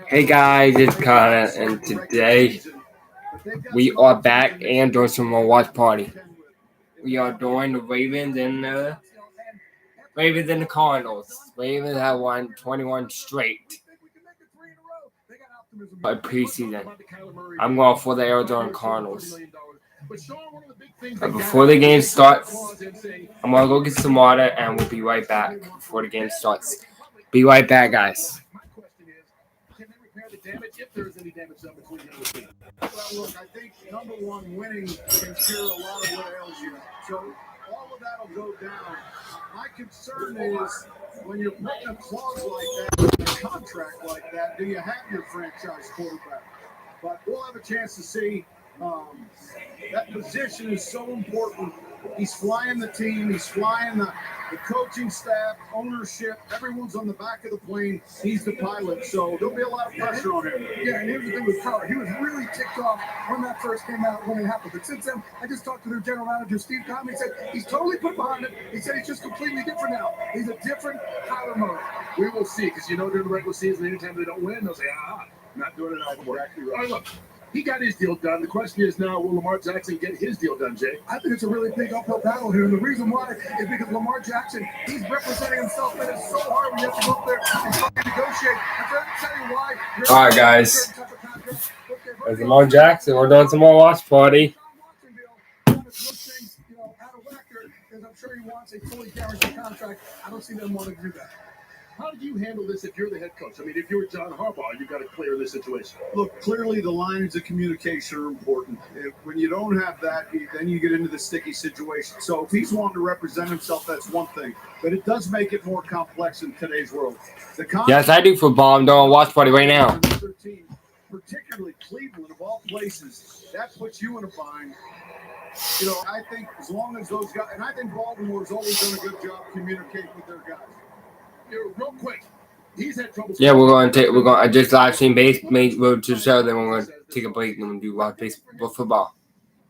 Hey guys, it's Connor, and today we are back and doing some more watch party. We are doing the Ravens and the Cardinals. Ravens have won 21 straight by preseason. I'm going for the Arizona Cardinals. But before the game starts, I'm gonna go get some water, and we'll be right back before the game starts. Be right back, guys. The damage, if there is any damage done between the two. Well, look, I think number one, winning can cure a lot of what ails you. So all of that will go down. My concern is when you're putting a clause like that, a contract like that, do you have your franchise quarterback? But we'll have a chance to see. That position is so important. He's flying the team. He's flying the coaching staff, ownership. Everyone's on the back of the plane. He's the pilot, so there'll be a lot of pressure on him. Yeah, and here's the thing with Carr. He was really ticked off when that first came out, when it happened. But since then, I just talked to their general manager, Steve Conley. He said he's totally put behind it. He said he's just completely different now. He's a different Kyler Murray. We will see, because during the regular season, anytime they don't win, they'll say, not doing it anymore. Exactly right. All right, look. He got his deal done. The question is now, will Lamar Jackson get his deal done, Jay? I think it's a really big uphill battle here. And the reason why is because Lamar Jackson, he's representing himself, and it's so hard when you have to go up there and try to negotiate. And for tell you why. All right, guys. There's Lamar Jackson. We're doing some more watch party. I'm sure he wants a fully guaranteed contract. I don't see them wanting to do that. How do you handle this if you're the head coach? I mean, if you were John Harbaugh, you've got to clear this situation. Look, clearly the lines of communication are important. When you don't have that, then you get into the sticky situation. So if he's wanting to represent himself, that's one thing. But it does make it more complex in today's world. Yes, I do football. I'm doing a watch party right now. Team, particularly Cleveland, of all places, that puts you in a bind. I think as long as those guys, and I think Baltimore's always done a good job communicating with their guys. Real quick, he's had trouble. Yeah, I just live stream road to the show. Then we're gonna take a break and we're gonna do watch baseball, football.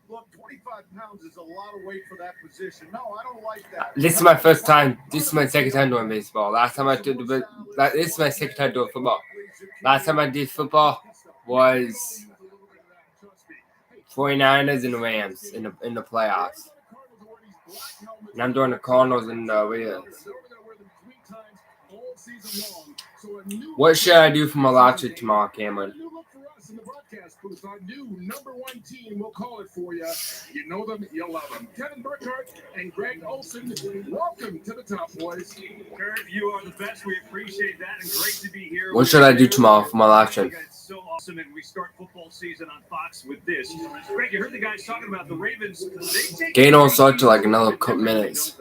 Look, 25 pounds is a lot of weight for that position. No, I don't like that. This is my first time. This is my second time doing baseball. This is my second time doing football. Last time I did football was 49ers and the Rams in the playoffs. And I'm doing the Cardinals and the Ravens. What should I do for Malachi tomorrow, Cameron? In the broadcast booth, our new number one team, we'll call it for you. You know them, you'll love them. Kevin Burkhardt and Greg Olson, welcome to the top, boys. Kurt, you are the best. We appreciate that, and great to be here. What should I do tomorrow for Malachi? It's so awesome, and we start football season on Fox with this. Greg, you heard the guys talking about the Ravens. Game don't start to like another couple minutes.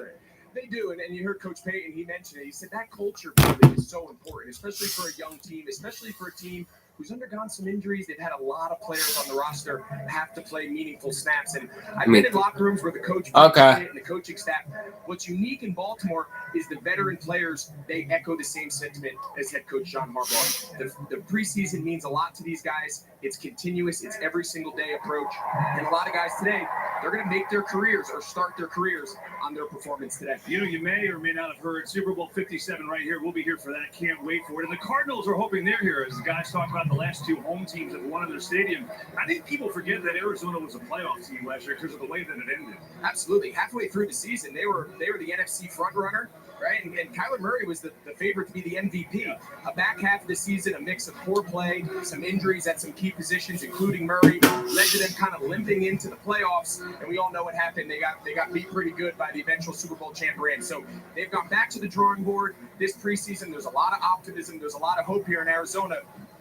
They do, and you heard Coach Payton, he mentioned it. He said that culture building is so important, especially for a young team, especially for a team who's undergone some injuries. They've had a lot of players on the roster have to play meaningful snaps. And I've been in locker rooms where the coach and the coaching staff. What's unique in Baltimore is the veteran players, they echo the same sentiment as head coach John Harbaugh. The preseason means a lot to these guys. It's continuous. It's every single day approach. And a lot of guys today, they're going to make their careers or start their careers on their performance today. You may or may not have heard Super Bowl 57 right here. We'll be here for that. Can't wait for it. And the Cardinals are hoping they're here. As the guys talk about the last two home teams that won in their stadium. I think people forget that Arizona was a playoff team last year because of the way that it ended. Absolutely. Halfway through the season, they were the NFC front runner, right? And Kyler Murray was the favorite to be the MVP. A back half of the season, a mix of poor play, some injuries at some key positions, including Murray, led to them kind of limping into the playoffs. And we all know what happened. They got beat pretty good by the eventual Super Bowl champ Rams. So they've gone back to the drawing board this preseason. There's a lot of optimism. There's a lot of hope here in Arizona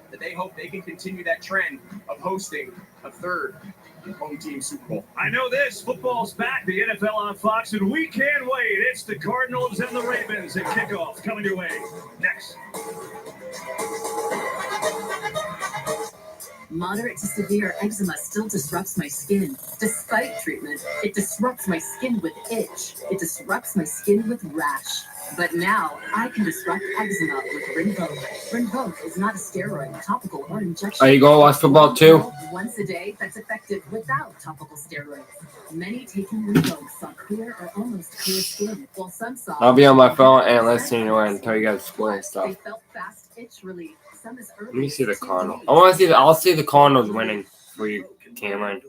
that they hope they can continue that trend of hosting a third home team Super Bowl. I know this. Football's back. The NFL on Fox, and we can't wait. It's the Cardinals and the Ravens at kickoff coming your way next. Moderate to severe eczema still disrupts my skin. Despite treatment, it disrupts my skin with itch. It disrupts my skin with rash. But now, I can disrupt eczema with Rinvoq. Rinvoq is not a steroid, topical, or injection. Are you going to watch football too? Once a day, that's effective without topical steroids. Many taking Rinvoq saw clear or almost clear skin, while some saw... I'll be on my phone and listening to it and tell you guys explain stuff. They felt fast itch relief. Some as early Let me see the as 2 Cardinals. days. I want to see. I'll see the Cardinals winning for you, Cameron.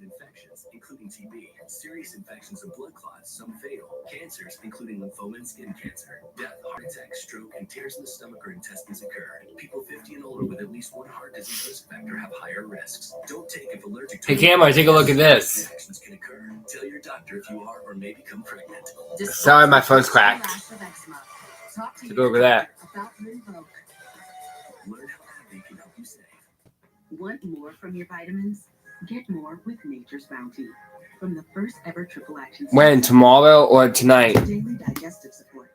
Infections, including TB, serious infections of blood clots, some fatal, cancers, including lymphoma and skin cancer, death, heart attack, stroke, and tears in the stomach or intestines occur. People 50 and older with at least one heart disease risk factor have higher risks. Don't take if allergic to Hey, Cameron, take a look at this. infections can occur. Tell your doctor if you are or may become pregnant. Sorry, my phone's cracked. Rash of eczema. Talk to Take a your look at that. doctor about Rinvoq. Learn how AbbVie can help you save. Want more from your vitamins? Get more with Nature's Bounty. From the first ever triple action. When, tomorrow or tonight? Daily digestive support.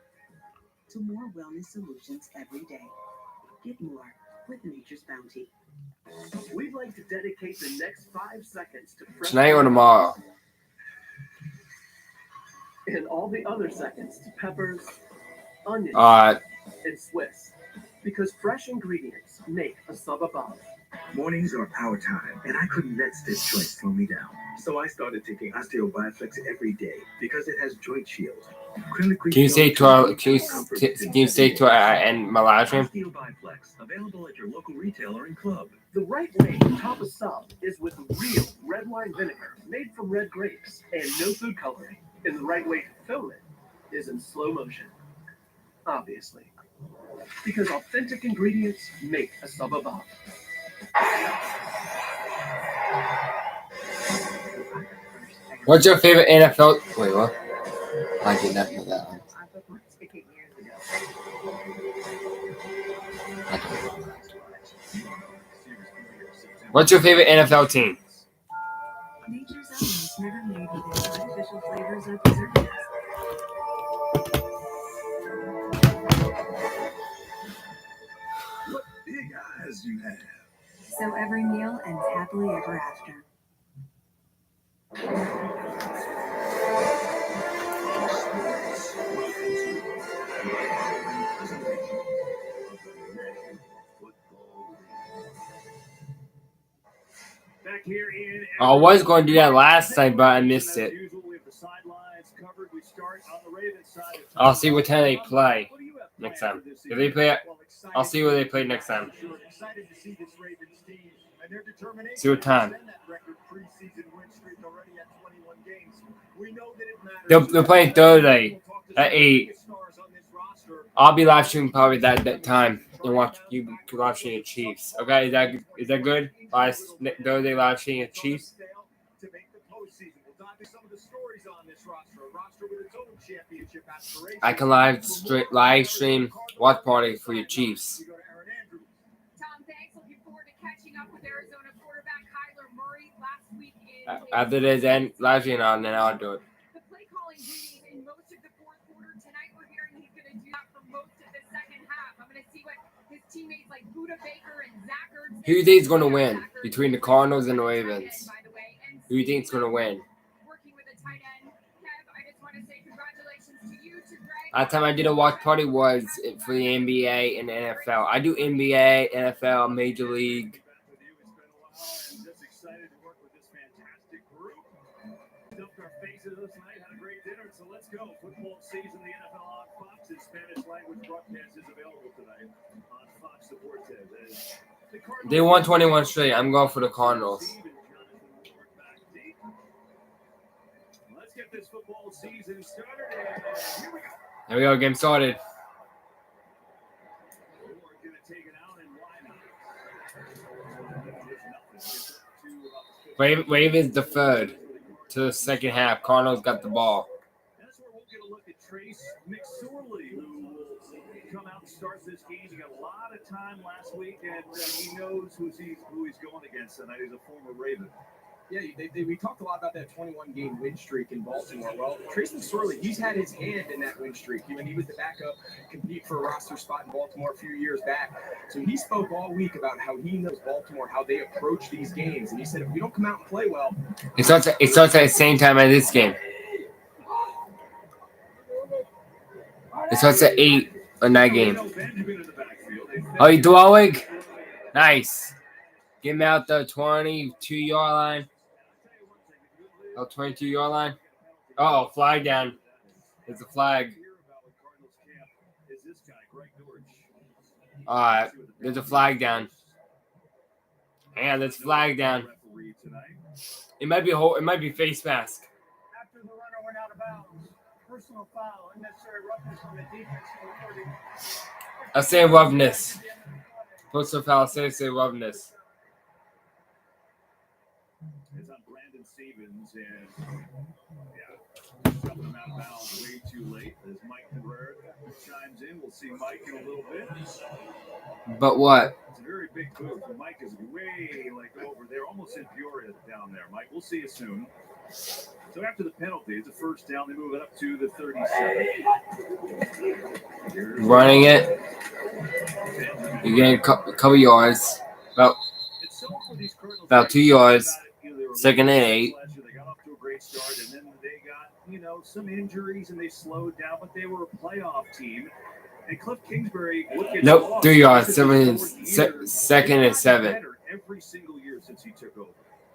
To more wellness solutions every day. Get more with Nature's Bounty. We'd like to dedicate the next 5 seconds to fresh Tonight or tomorrow? and all the other seconds to peppers, onions, and Swiss. Because fresh ingredients make a sub above. Mornings are power time, and I couldn't let this choice slow me down. So I started taking Osteo Bioflex every day because it has joint shield. Can you say to end my live stream? Osteo Bioflex, available at your local retailer and club. The right way to top a sub is with real red wine vinegar made from red grapes and no food coloring. And the right way to film it is in slow motion. Obviously. Because authentic ingredients make a sub above. What's your favorite NFL? Wait, what? I did not know that one. I don't know that. What's your favorite NFL team? Nature's Own was never made with artificial flavors or preservatives. What big eyes you have. So every meal ends happily ever after. Back here in I was going to do that last night, but I missed it. I'll see what time they play next time. If they play, I'll see where they play next time. See what time. They're playing Thursday at 8. I'll be live streaming probably that time and watch you live streaming Chiefs. Okay, is that good? Thursday live streaming Chiefs. I can live stream watch party for your Chiefs. Tom, thanks. Looking forward to catching up with Arizona quarterback Kyler Murray last week in After this end live stream on, then I'll do it. the play calling duties in most of the fourth quarter. Tonight we're hearing he's going to do that for most of the second half. I'm going to see what his teammates like Buda Baker and Zach Ertz. Who do you think is going to win between the Cardinals and the Ravens? Who do you think is going to win? Working with a tight end. Kev, I just want to say congratulations to you, to Greg. Last time I did a watch party was for the NBA and NFL. I do NBA, NFL, Major League. Just excited to work with this fantastic group. Dumped our faces last night, had a great dinner, so let's go. Football season, the NFL on Fox. His Spanish language broadcast is available tonight on Fox Deportes. They won 21 straight. I'm going for the Cardinals. Let's get this football season started. Here we go. There we go. Game started. We're going to take it out, and why not? Ravens deferred to the second half. Cardinals got the ball. That's where we'll get a look at Trace McSorley, who will come out and start this game. He got a lot of time last week, and he knows who he's going against tonight. He's a former Raven. Yeah, we talked a lot about that 21-game win streak in Baltimore. Well, Trace McSorley, he's had his hand in that win streak. When he was the backup, compete for a roster spot in Baltimore a few years back. So he spoke all week about how he knows Baltimore, how they approach these games. And he said, if we don't come out and play well... It starts at the same time as this game. It starts at 8 on that game. Oh, you throwing? Nice. Get him out the 22-yard line. Oh, 22-yard line. Oh, flag down. There's a flag. All right, there's a flag down. And there's a flag down. It might be face mask. After the runner went out of bounds, personal foul, unnecessary roughness on the defense. I say roughness. Personal foul. Say roughness. It's on Brandon Stevens and shoving him out of bounds way too late as Mike Herrera chimes in. We'll see Mike in a little bit. But what? It's a very big move. Mike is way over there, almost in Peoria down there. Mike, we'll see you soon. So after the penalty, it's a first down. They move it up to the 37. Running it. You're getting a couple yards. About 2 yards. Second and 8. They got off to a great start, and then they got, some injuries, and they slowed down, but they were a playoff team. And Cliff Kingsbury, nope, 3 yards. Second and 7. Every single year since he took over.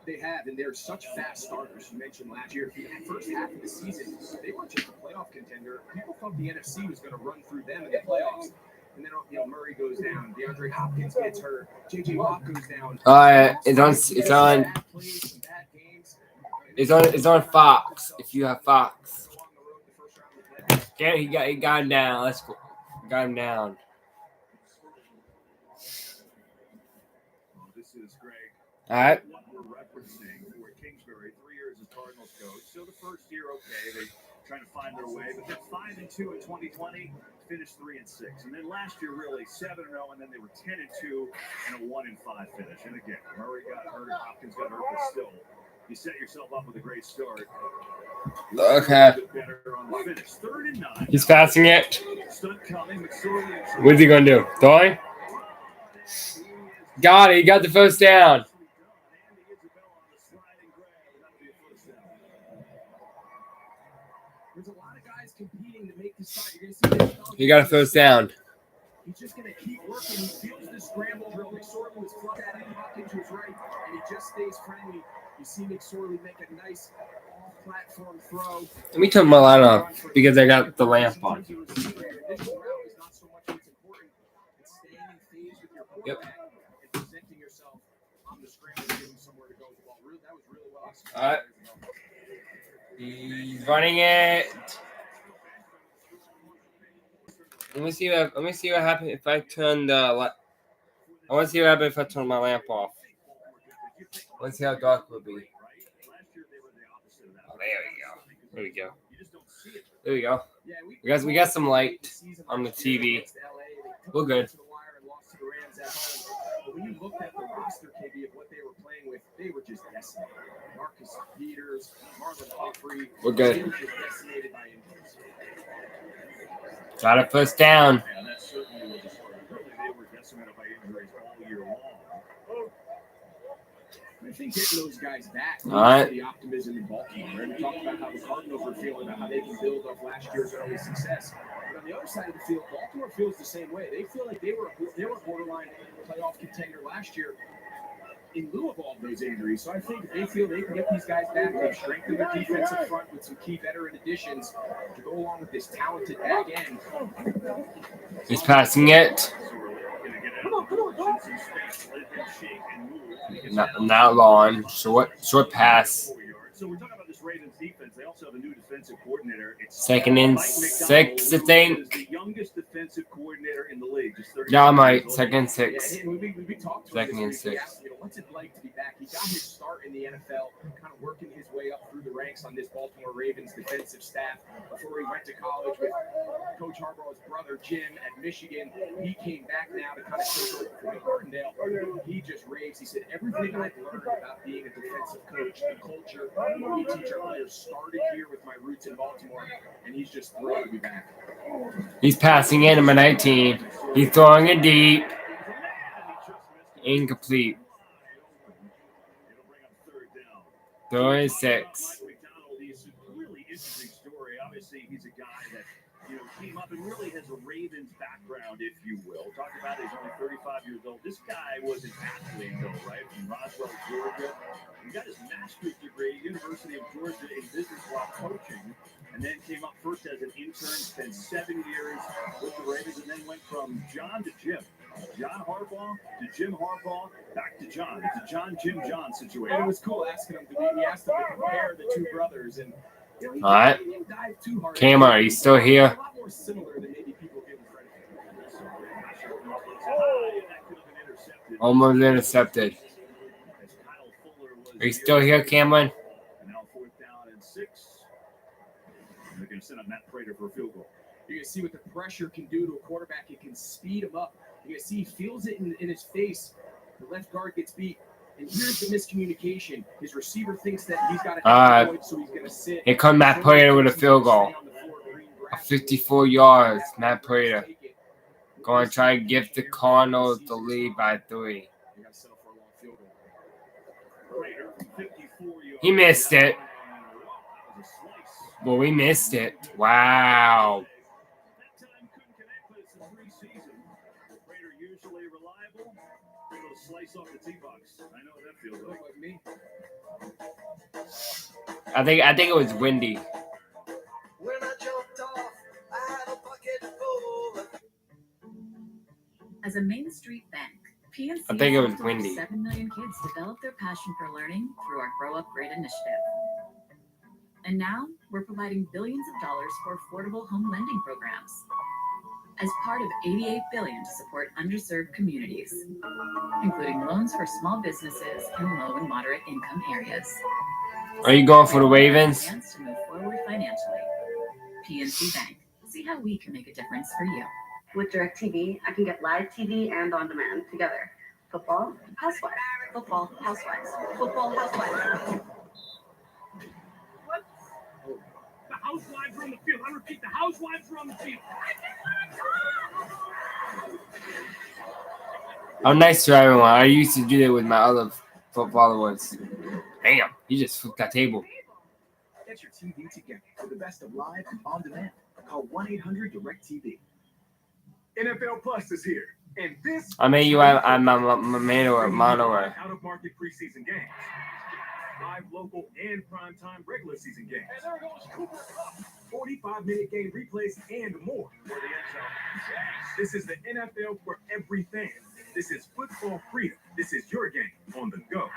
They have, and they're such fast starters. You mentioned last year, the first half of the season, they weren't just a playoff contender. People thought the NFC was going to run through them in the playoffs. And then, Murray goes down. DeAndre Hopkins gets hurt. J.J. Watt goes down. It's on Fox. If you have Fox, yeah, he got him down. Let's go. Got him down. This is Greg. All right. What we're referencing for Kingsbury, 3 years as Cardinals coach. So the first year, okay, they trying to find their way, but then 5-2 in 2020, finished 3-6, and then last year really 7-0, and then they were 10-2 and a 1-5 finish. And again, Murray got hurt, Hopkins got hurt, but still, you set yourself up with a great start. Okay. He's passing it. What's he gonna do? Throwing? Got it. He got the first down. There's a lot of guys competing to make the shot. You're going to see He got a first down. He's just going to keep working. He feels the scramble drill. McSorley was flush at him, Hopkins to his right, and he just stays friendly. You see McSorley make a nice off-platform throw. Let me turn my light off because I got the lamp on. Yep. All right. He's running it. Let me see what happens if I turn the light. I want to see what happens if I turn my lamp off. Let's see how dark it will be. Oh, there we go. There we go. We got some light on the TV. We're good. But when you looked at the roster, KB, of what they were playing with, they were just decimated. Marcus Peters, Marlon Humphrey. We're good. They were just decimated by injuries. Got a first down. Yeah, that certainly was a story. Really, they were decimated by injuries all year long. I think getting those guys back, all right, the optimism in Baltimore. And we talked about how the Cardinals were feeling, about how they can build off last year's early success. But on the other side of the field, Baltimore feels the same way. They feel like they were a borderline playoff contender last year in lieu of all of those injuries. So I think they feel they can get these guys back. They've strengthened their defensive front with some key veteran additions to go along with this talented back end. He's passing it. Not long. Short pass. So we're talking about this Ravens defense. They also have a new defensive coordinator. It's second and 6, I think. The youngest defensive coordinator in the league. Yeah, I'm right. Second and 6. Yeah, we talked to second him and this 6. week. Asked, what's it like to be back? He got his start in the NFL, kind of working his way up through the ranks on this Baltimore Ravens defensive staff before he went to college with Coach Harbaugh's brother Jim at Michigan. He came back now to kind of take over for Martindale. He just raves. He said, everything I've learned about being a defensive coach, the culture, we teach our players started here with my roots in Baltimore, and he's just thrilled to be back. He's passing in number 19. He's throwing it deep. Incomplete. 36. Really interesting story. Obviously, he's a guy that came up and really has a Ravens background, if you will. Talk about it, he's only 35 years old. This guy was an athlete, though, right? From Roswell, Georgia. He got his master's degree, University of Georgia, in business while coaching, and then came up first as an intern, spent 7 years with the Ravens, and then went from John to Jim. John Harbaugh to Jim Harbaugh, back to John. It's a Jim, John situation. And it was cool asking him. He asked him to compare the two brothers, and he All right. didn't dive too hard. Cameron, are you still here? A lot more similar than maybe people give him credit for. Almost intercepted. Are you still here, Cameron? And now 4th down and 6. And they're going to send up Matt Prater for a field goal. You're going to see what the pressure can do to a quarterback. It can speed him up. You're going to see he feels it in his face. The left guard gets beat. And here's the miscommunication. His receiver thinks that he's got to avoid, so he's going to sit. Here comes Matt Prater with a field goal. 54 yards. Matt Prater going to try to give the Cardinals the lead by 3. He missed it. Well, we missed it. Wow. I think it was windy. As a Main Street bank, PNC I think it was helped over windy. 7 million kids develop their passion for learning through our Grow Up Great initiative. And now we're providing billions of dollars for affordable home lending programs as part of $88 billion to support underserved communities, including loans for small businesses in low and moderate income areas. Are you going for the Ravens? Chance to move forward financially. PNC Bank. See how we can make a difference for you. With DirecTV, I can get live TV and on demand together. Football, housewives. Football, housewives. Football, housewives. The housewives are on the field. I repeat, the housewives are on the field. I'm nice to everyone. I used to do that with my other followers. Damn, you just flipped that table. Get your TV together for the best of live and on demand. Call 1-800-DIRECTV. NFL Plus is here, and this. I mean, I'm a mono. Out of market preseason games, 5 local and primetime regular season games. And there goes Cooper Kupp. 45-minute game replays and more. For the end zone. This is the NFL for every fan. This is football freedom. This is your game on the go,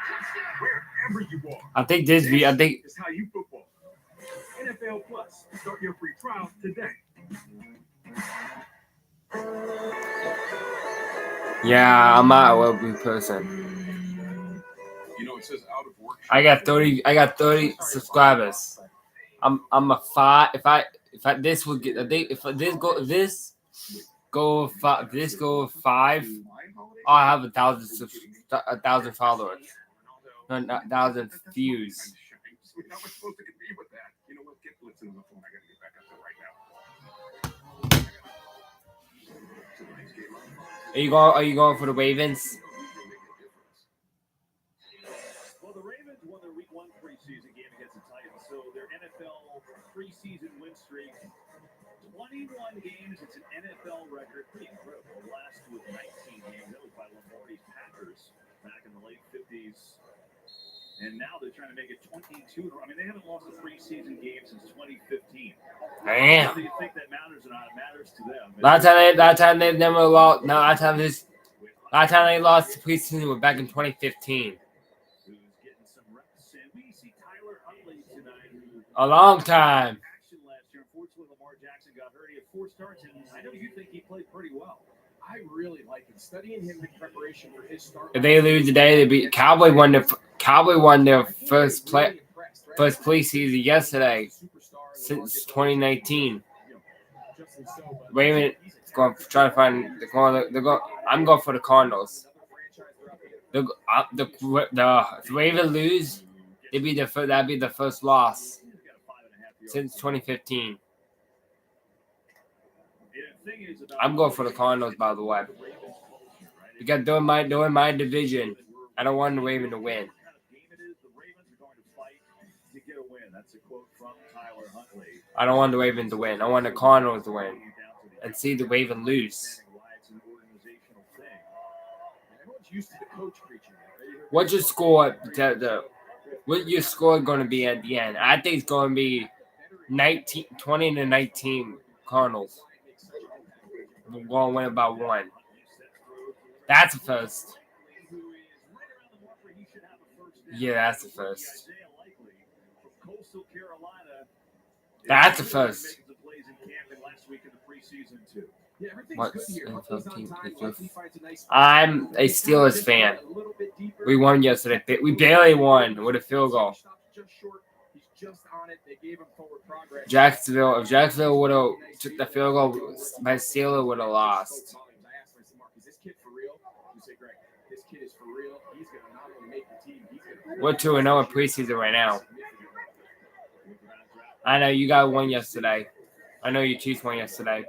wherever you are. I think this is how you football. NFL Plus. Start your free trial today. Yeah, I'm not a well-be person. You know, it says out of work. I got 30 subscribers. I'm a 5. If this would get this go 5, I'll have 1,000 followers. No, not 1,000 views. We're not supposed to compete with that. You know what? Get Blitzen on the phone. I gotta get back up there right now. Are you going for the Ravens? Well, the Ravens won their Week 1 preseason game against the Titans, so their NFL preseason win streak, 21 games. It's an NFL record, pretty incredible. The last was 19 games. That was by Lombardi's Packers back in the late 50s. And now they're trying to make it 22. I mean, they haven't lost a preseason game since 2015. Damn. Do you think that matters or not? It matters to them. That time they've never lost. No, that time they lost the preseason was back in 2015. Who's getting some reps? And we see Tyler Huntley tonight. A long time. Action last year. Unfortunately, Lamar Jackson got hurt. He had 4 starts, and I know you think he played pretty well. I really like him. Studying him in preparation for his start. If they lose today, they beat Cowboy won their first preseason yesterday since 2019. Raven is going to try to find I'm going for the Cardinals. If Raven lose, that'd be the first loss since 2015. I'm going for the Cardinals, by the way. Because they're in my division. I don't want the Ravens to win. I don't want the Ravens to win. I want the Cardinals to win. And see the Ravens lose. What's your score? What your score going to be at the end? I think it's going to be 20-19 Cardinals. We're going to win by 1. That's a first. Yeah, that's a first. That's a first. What's in 15th? I'm a Steelers fan. We won yesterday. We barely won with a field goal. Jacksonville. If Jacksonville would have took the field goal, my Steelers would have lost. We're 2-0 in preseason right now. I know you got one yesterday. I know you Chiefs won yesterday.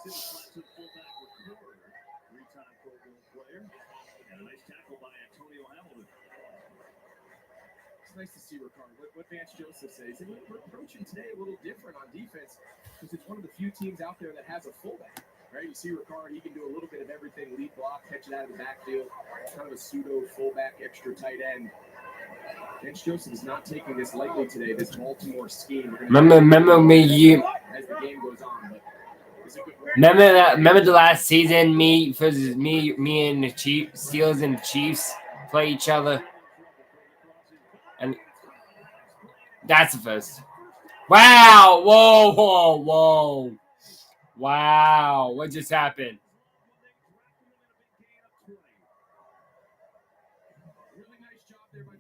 It's nice to see Ricard. What Vance Joseph says, and we're approaching today a little different on defense because it's one of the few teams out there that has a fullback. Right? You see Ricard, he can do a little bit of everything: lead block, catch it out of the backfield, kind of a pseudo fullback, extra tight end. Vance Joseph is not taking this lightly today. This Baltimore scheme. Remember me, as the game goes on, but it's a good remember the last season, me and the Chiefs, Steelers and the Chiefs play each other, and that's the first. Wow! Whoa! Wow! What just happened?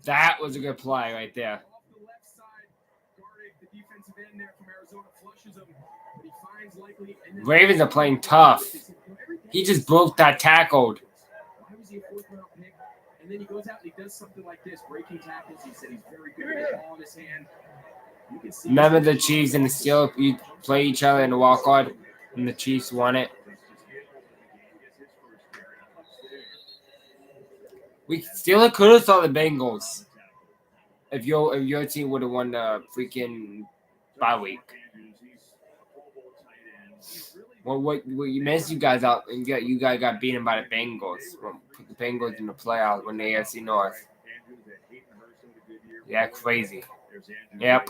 That was a good play right there. Ravens are playing tough. He just broke that tackle. Why was he a fourth-round pick? And then he goes out and he does something like this, breaking tackles. He said he's very good with the ball in his hand. You can see Remember the Chiefs and the Steelers you play each other in the walk-on, and the Chiefs won it. We still could have saw the Bengals if your team would have won the freaking bye week. Well, what you missed you guys out and you guys got beaten by the Bengals. Well, put the Bengals in the playoffs when the AFC North. Yeah, crazy. Yep.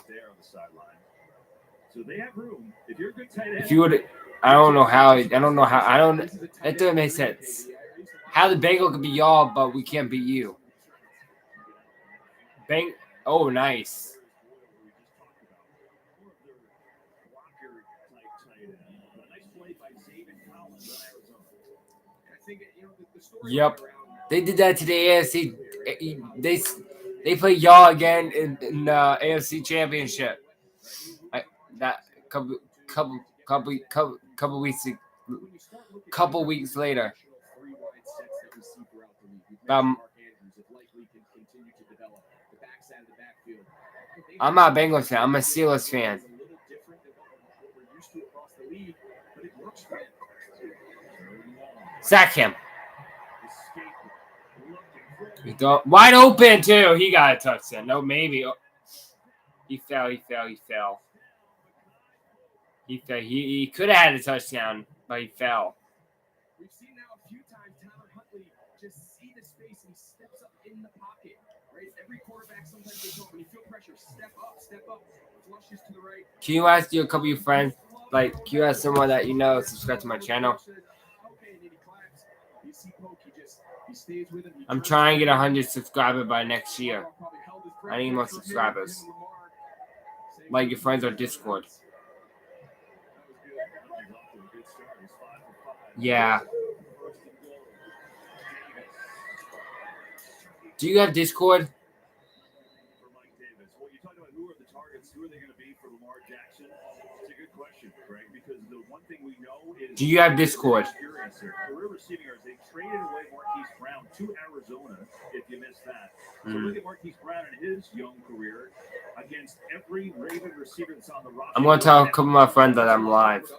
If you would, I don't know how. It doesn't make sense. How the Bengals could be y'all, but we can't beat you. Oh, nice. Yep. They did that to the AFC. They play y'all again in the AFC Championship. Couple weeks later. I'm not a Bengals fan. I'm a Steelers fan. Sack him. Wide open, too. He got a touchdown. No, maybe. He fell. He could have had a touchdown, but he fell. We've seen now a few times Tyler Huntley just see the space and he steps up in the pocket. Right? Every quarterback sometimes goes home when you feel pressure. Step up. Flushes to the right. Can you ask your couple of your friends, can you ask someone that you know subscribe to my channel? I'm trying to get 100 subscribers by next year. I need more subscribers. Like your friends on Discord. Yeah. Do you have Discord? Do you have Discord? Career receiving yards. They traded away Marquise Brown to Arizona, if you missed that. So look at Marquise Brown in his young career against every Raven receiver that's on the roster. I'm going to tell a couple of my friends that I'm live.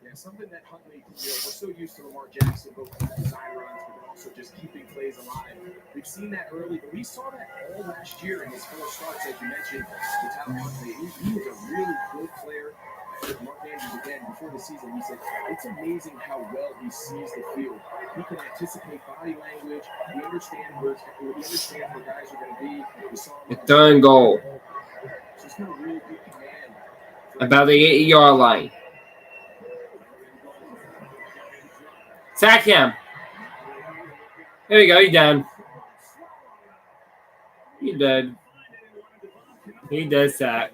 Yeah, something that Huntley, we're so used to Lamar Jackson, both design runs, but also just keeping plays alive. We've seen that early, but we saw that all last year in his 4 starts, as you mentioned, with Tyler Huntley. He was a really good player. with Mark Andrews again before the season. He said it's amazing how well he sees the field. He can anticipate body language. He understands where guys are going to be. We saw him The third goal. So he's got a really good command. About the 8-yard line. Sack him. There we go. He's done. He did. He did sack.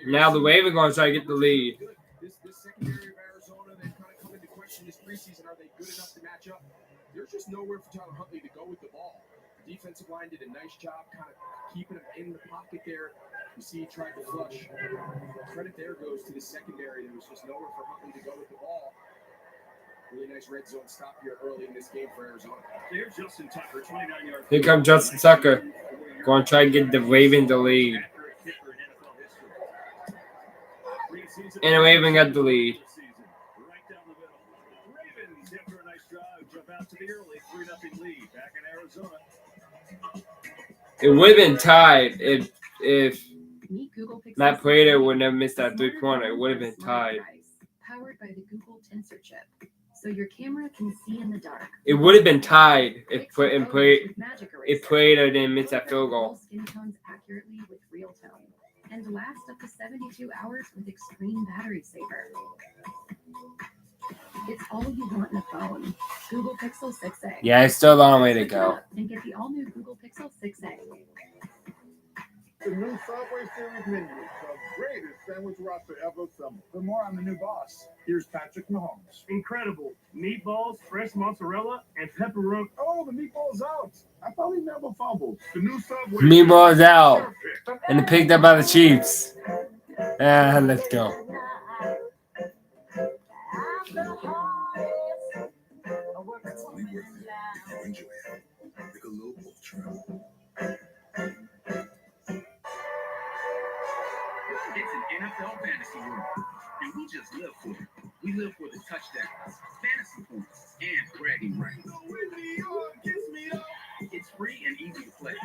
Now the Ravens going to try to get the lead. This secondary of Arizona, they've kind of come into question this preseason. Are they good enough to match up? There's just nowhere for Tyler Huntley to go with the ball. The defensive line did a nice job kind of keeping him in the pocket there. You see he tried to flush. Credit there goes to the secondary. There was just nowhere for Huntley to go with the ball. Really nice red zone stop here early in this game for Arizona. Here's Justin Tucker, 29 yards. Here comes Justin Tucker. Going to try to get the Ravens the lead. And the Ravens got the lead. Right down the middle. Ravens, after a nice drive, jump out to the early 3-0 lead. Back in Arizona. It would have been tied if Meet Google Pixel Matt 6a Prater would never missed that is 3-pointer. It would have been smart tied. device, powered by the Google Tensor chip, so your camera can see in the dark. It would have been tied if Pixel photos with Magic Eraser. Prater didn't miss that field goal. Photograph skin tones accurately with real tone, and last up to 72 hours with extreme battery saver. It's all you want in a phone. Google Pixel 6a. Yeah, it's still a long way to go. And get the all-new Google Pixel 6a. The new Subway Series menu. The greatest sandwich roster ever assembled. For more on the new boss, here's Patrick Mahomes. Incredible. Meatballs, fresh mozzarella, and pepperoni. Oh, the meatball's out. I thought he never fumbled. The new Subway. Meatball's out. And picked up by the Chiefs. Let's go. Enjoy it. Michelob Ultra. It's an NFL fantasy world, and we just live for it. We live for the touchdowns, fantasy points, and bragging rights. It's free and easy to play.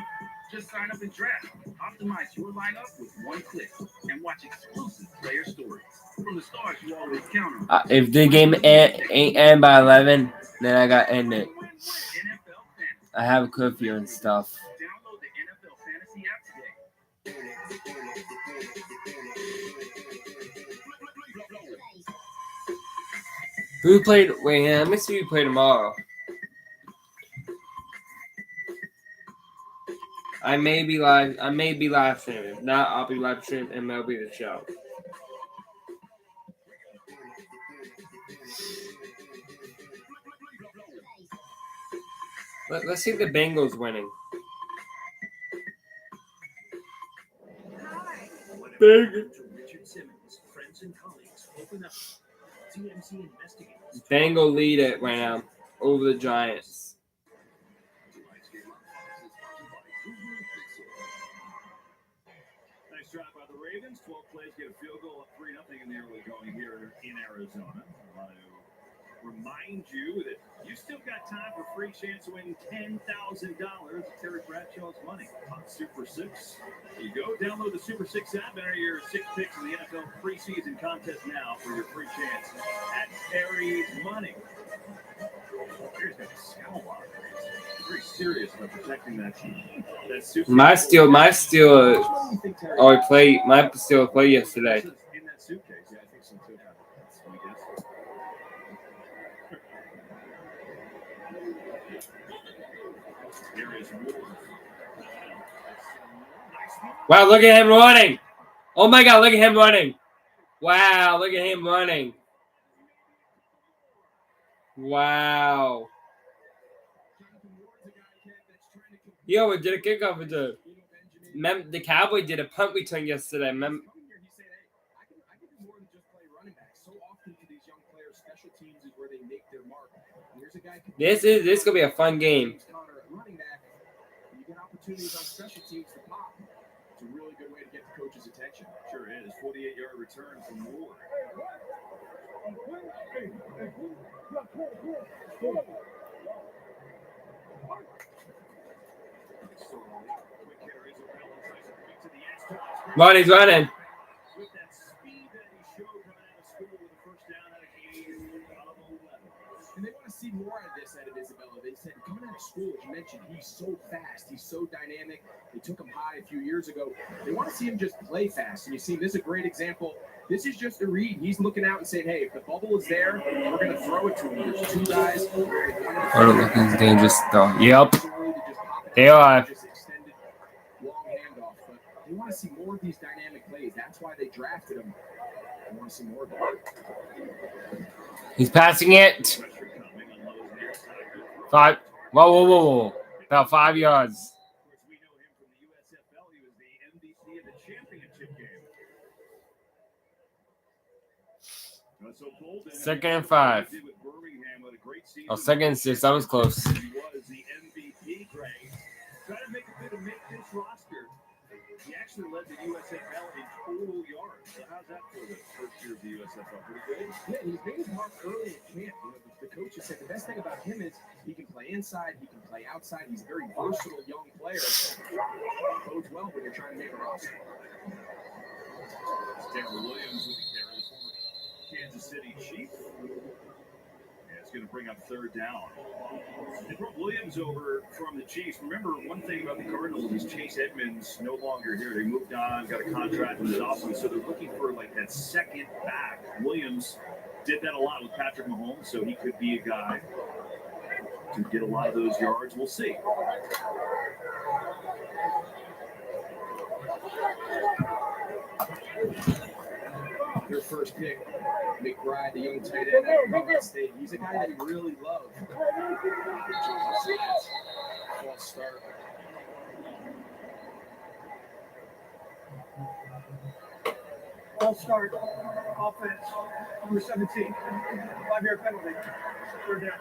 Just sign up and draft. Optimize your lineup with one click and watch exclusive player stories from the stars you always count on. If the game ain't end by 11, then I got to end it. I have a curfew and stuff. Download the NFL Fantasy app today. Who played? Wait, let me see who played tomorrow. I may be live streaming. If not, I'll be live streaming MLB The Show. Let's see the Bengals winning. Richard Simmons, friends and colleagues, open up. TMZ investigates. Bengals lead it right now over the Giants. Nice drive by the Ravens. 12 plays, get a field goal up 3-0 in the early going here in Arizona. I want to remind you that you still got time for a free chance to win $10,000 of Terry Bradshaw's money on Super 6. You go download the Super 6 app, enter your 6 picks in the NFL preseason contest now for your free chance at Terry's money. Terry's got a scout on. Very serious about protecting that Super. My Steelers already played. My Steelers played yesterday. In that suitcase, yeah, I think so too. That's my guess. Here is Moore. Wow, look at him running. Oh my God, look at him running. Wow, look at him running. Wow. Yo, we did a kickoff return. The Cowboys did a punt return yesterday. This is gonna be a fun game. You get opportunities on special teams to pop. It's a really good way to get the coach's attention. Sure is. 48-yard return from Moore. Money's running. With that speed that he showed coming out of school with a first down out of gain of 11. And they want to see more of this out of Isabella. They said coming out of school, as you mentioned, he's so fast, he's so dynamic. They took him high a few years ago. They want to see him just play fast. And you see, this is a great example. This is just a read. He's looking out and saying, hey, if the bubble is there, we're going to throw it to him. There's two guys. Oh, looking dangerous though. Yep. They are. Just extended long handoff. But they want to see more of these dynamic plays. That's why they drafted him. They want to see more of it. He's passing it. 5. Whoa. About 5 yards. Of course, we know him from the USFL. He was the MVP of the championship game. So Bolden, 2nd and 5. did with Birmingham with a great season. Oh, 2nd and 6. That was close. He was the MVP, Greg. Trying to make a bit of make this roster. He actually led the USFL in total yards. So how's that for the first year of the USFL? Pretty good? Yeah, he's made his mark early at camp. You know, the coaches said the best thing about him is he can play inside, he can play outside. He's a very versatile young player. Bodes well when you're trying to make a roster. Taylor Williams with the carry, the former Kansas City Chief. Yeah, it's going to bring up 3rd down. They brought Williams over from the Chiefs. Remember, one thing about the Cardinals is Chase Edmonds no longer here. They moved on, got a contract with the Dolphins, so they're looking for like that second back. Williams did that a lot with Patrick Mahomes, so he could be a guy to get a lot of those yards. We'll see. Their first pick, McBride, the young tight end at Oklahoma State. He's a guy that he really loved. False start. False start. Offense. Number 17. 5-yard penalty. 3rd down.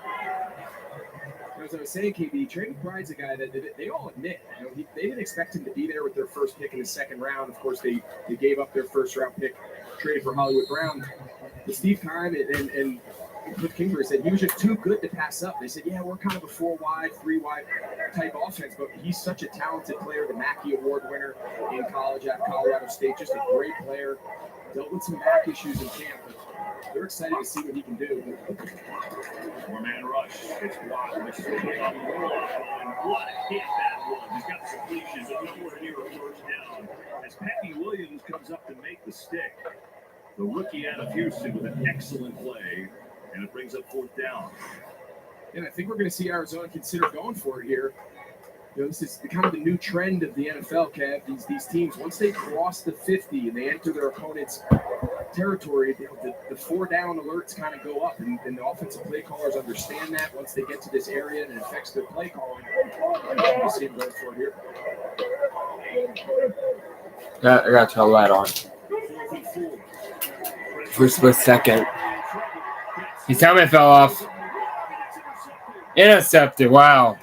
As I was saying, KB, Trey McBride's a guy that they all admit, you know, they didn't expect him to be there with their first pick in the 2nd round. Of course, they gave up their 1st-round pick, traded for Hollywood Brown. But Steve Keim and Cliff Kingsbury said he was just too good to pass up. They said, yeah, we're kind of a 4-wide, 3-wide type offense, but he's such a talented player, the Mackey Award winner in college at Colorado State, just a great player. Dealt with some back issues in camp, but they're excited to see what he can do. 4-man rush. It's wild. This is a roll off line. What a hit that was. He's got the completion, but nowhere near a 1st down. As Pecky Williams comes up to make the stick. The rookie out of Houston with an excellent play, and it brings up 4th down. And I think we're going to see Arizona consider going for it here. You know, this is kind of the new trend of the NFL, Kev. These teams, once they cross the 50 and they enter their opponent's territory, you know, the 4-down alerts kind of go up, and the offensive play callers understand that once they get to this area and it affects their play calling. We'll see them going for it here. I got to turn the light on. For a split second. His helmet fell off. Intercepted. Wow.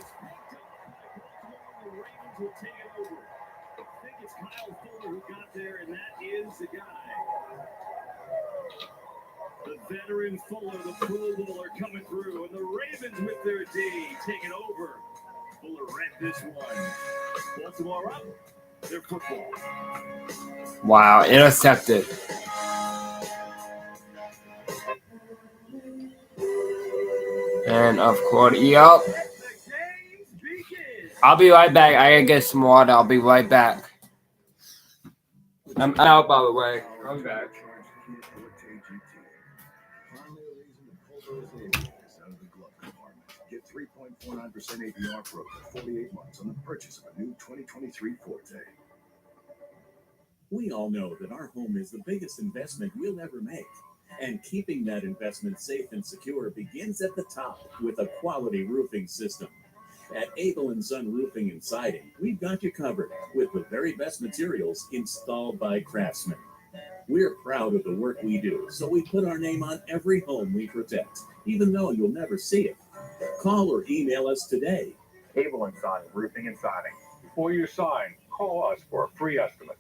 Veteran Fuller, the Pro Bowler, coming through, and the Ravens with their D taking over. Fuller read this one. Baltimore up. Their football. Wow, intercepted. And of course, yep. I'll be right back. I gotta get some water. I'll be right back. I'm out, by the way. I'm back. Get 3.49% APR for up to 48 months on the purchase of a new 2023 Forte. We all know that our home is the biggest investment we'll ever make. And keeping that investment safe and secure begins at the top with a quality roofing system. At Abel & Son Roofing and Siding, we've got you covered with the very best materials installed by craftsmen. We're proud of the work we do, so we put our name on every home we protect, even though you'll never see it. Call or email us today. Abel & Son Roofing and Siding. Before you sign, call us for a free estimate.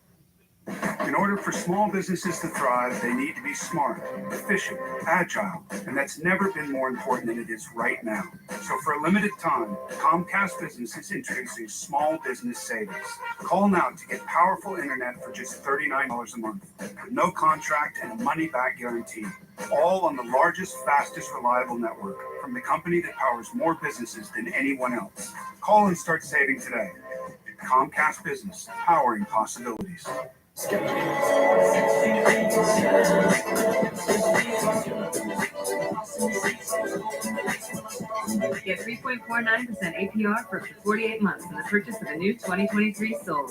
In order for small businesses to thrive, they need to be smart, efficient, agile, and that's never been more important than it is right now. So for a limited time, Comcast Business is introducing Small Business Savings. Call now to get powerful internet for just $39 a month, with no contract and a money-back guarantee. All on the largest, fastest, reliable network from the company that powers more businesses than anyone else. Call and start saving today. Comcast Business, powering possibilities. Get 3.49% APR for up to 48 months in the purchase of a new 2023 Soul.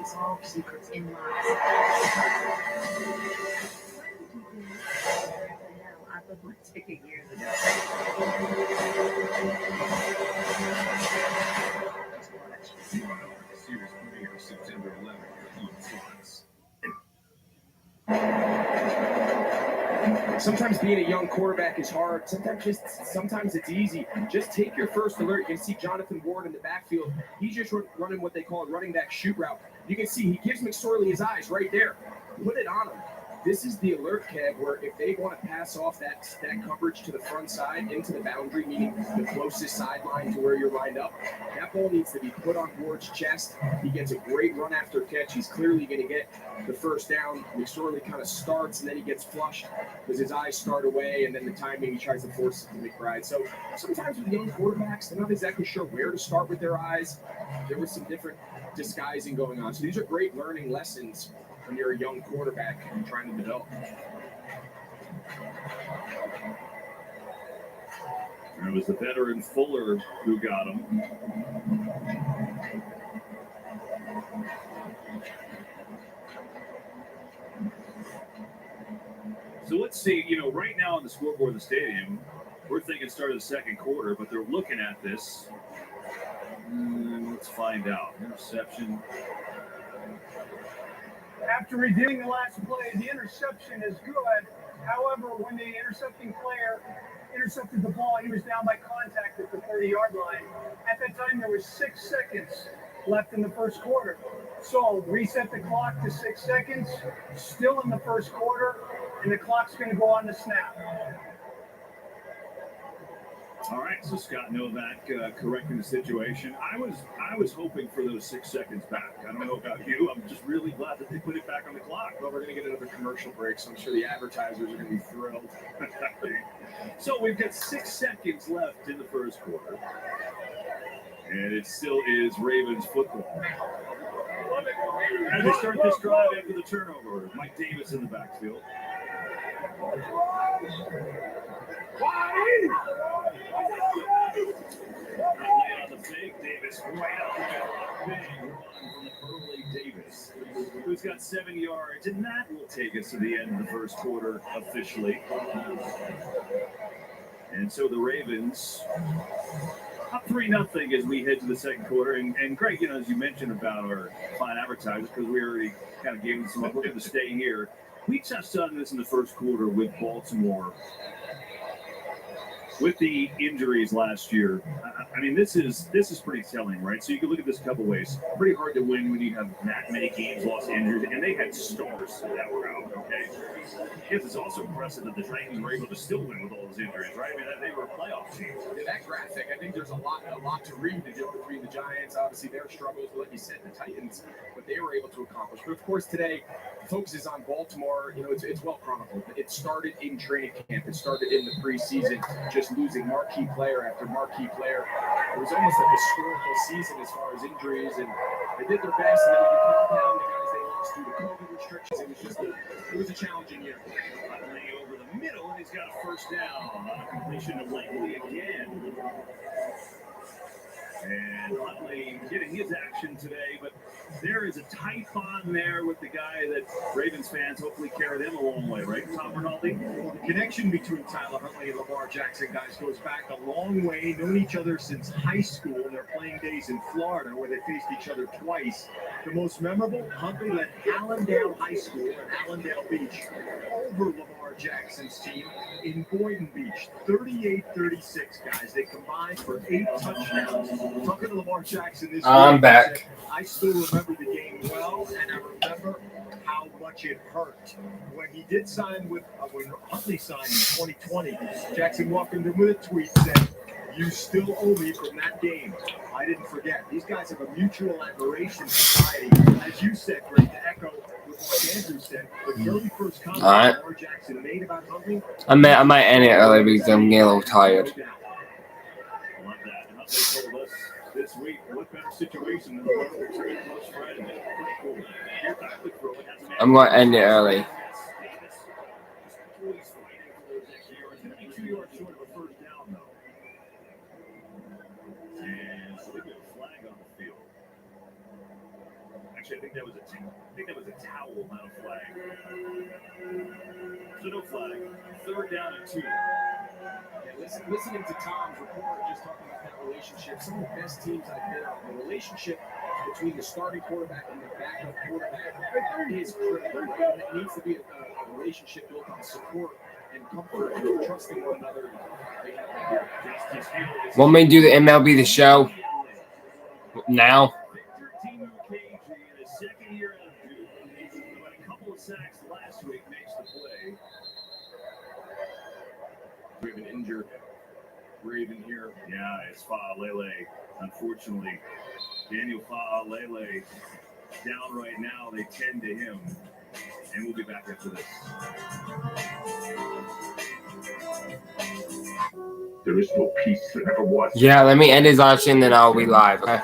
Solve secrets in lives. I put my ticket years ago. Series premiere September 11th on Fox. Sometimes being a young quarterback is hard. Sometimes it's easy. Just take your first alert. You can see Jonathan Ward in the backfield. He's just running what they call a running back shoot route. You can see he gives McSorley his eyes right there. Put it on him. This is the alert, Kev, where if they want to pass off that coverage to the front side into the boundary, meaning the closest sideline to where you're lined up, that ball needs to be put on Ward's chest. He gets a great run after catch. He's clearly going to get the first down. McSorley kind of starts, and then he gets flushed because his eyes start away, and then the timing, he tries to force it to McBride. So sometimes with young quarterbacks, they're not exactly sure where to start with their eyes. There was some different disguising going on. So these are great learning lessons when you're a young quarterback and trying to develop. It was the veteran Fuller who got him. So let's see, right now on the scoreboard of the stadium, we're thinking start of the second quarter, but they're looking at this. Let's find out. Interception. After reviewing the last play, the interception is good. However, when the intercepting player intercepted the ball, he was down by contact at the 30-yard line. At that time, there was 6 seconds left in the first quarter. So reset the clock to 6 seconds, still in the first quarter, and the clock's going to go on the snap. All right, so Scott Novak correcting the situation. I was hoping for those 6 seconds back. I don't know about you. I'm just really glad that they put it back on the clock. Well, we're going to get another commercial break, so I'm sure the advertisers are going to be thrilled. So we've got 6 seconds left in the first quarter. And it still is Ravens football. As they start this drive after the turnover, Mike Davis in the backfield. On the fake, Davis right up the middle. Big run from the early Davis, who's got 7 yards, and that will take us to the end of the first quarter officially. And so the Ravens up 3-0 as we head to the second quarter. And Greg, as you mentioned about our client advertisers, because we already kind of gave them some, we're going to stay here. We touched on this in the first quarter with Baltimore. With the injuries last year, I mean, this is pretty telling, right? So you can look at this a couple ways. Pretty hard to win when you have that many games lost to injuries, and they had stars that were out, okay? I guess it's also impressive that the Titans were able to still win with all those injuries, right? I mean, they were a playoff team. Yeah, that graphic, I think there's a lot to read between the Giants. Obviously, their struggles, like you said, the Titans, what they were able to accomplish. But, of course, today, the focus is on Baltimore. It's well chronicled. It started in training camp. It started in the preseason, just losing marquee player after marquee player. It was almost a historical season as far as injuries, and they did their best. And then when you compound the guys they lost due to COVID restrictions, it was a challenging year. Lee over the middle, and he's got a first down on a completion to Langley again. And Huntley getting his action today, but there is a tight bond there with the guy that Ravens fans hopefully carry them a long way, right, Tom Rinaldi? The connection between Tyler Huntley and Lamar Jackson, guys, goes back a long way. Known each other since high school in their playing days in Florida, where they faced each other twice. The most memorable, Huntley led Allendale High School in Allendale Beach over Lamar Jackson's team in Boynton Beach. 38-36, guys. They combined for 8 touchdowns. Talking to Lamar Jackson this I'm week, back. he said, I still remember the game well, and I remember how much it hurt. When he did sign with, when Huntley signed in 2020, Jackson walked into him with a tweet saying, "You still owe me from that game." I didn't forget. These guys have a mutual admiration society. As you said, Greg, to echo what Andrew said, the very first comment All right. Lamar Jackson made about Huntley. I might end it early because I'm getting a little tired. Love that. And Huntley told us this week, what better situation than the one that's very close friend. Pretty cool. Here's Huntley throwing. I'm going to end it early. Always fighting for those extra yards. Going to be 2 yards short of a first down, though. And so they get a flag on the field. Actually, I think that was a towel, not a flag. So no flag. Third down and 2. Yeah, listening to Tom's report, just talking about that relationship, some of the best teams I've been on, the relationship between the starting quarterback and the backup quarterback is critical. Right? It needs to be a relationship built on support and comfort and trusting one another. Want me to do the MLB The Show now? Victor Tinukage in his second year out of Duke. About a couple of sacks last week makes the play. We have an injured Raven here. Yeah, it's Fa'alele. Unfortunately, Daniel Fa'alele down right now. They tend to him. And we'll be back after this. There is no peace that ever was. Yeah, let me end his option, then I'll be live. Okay.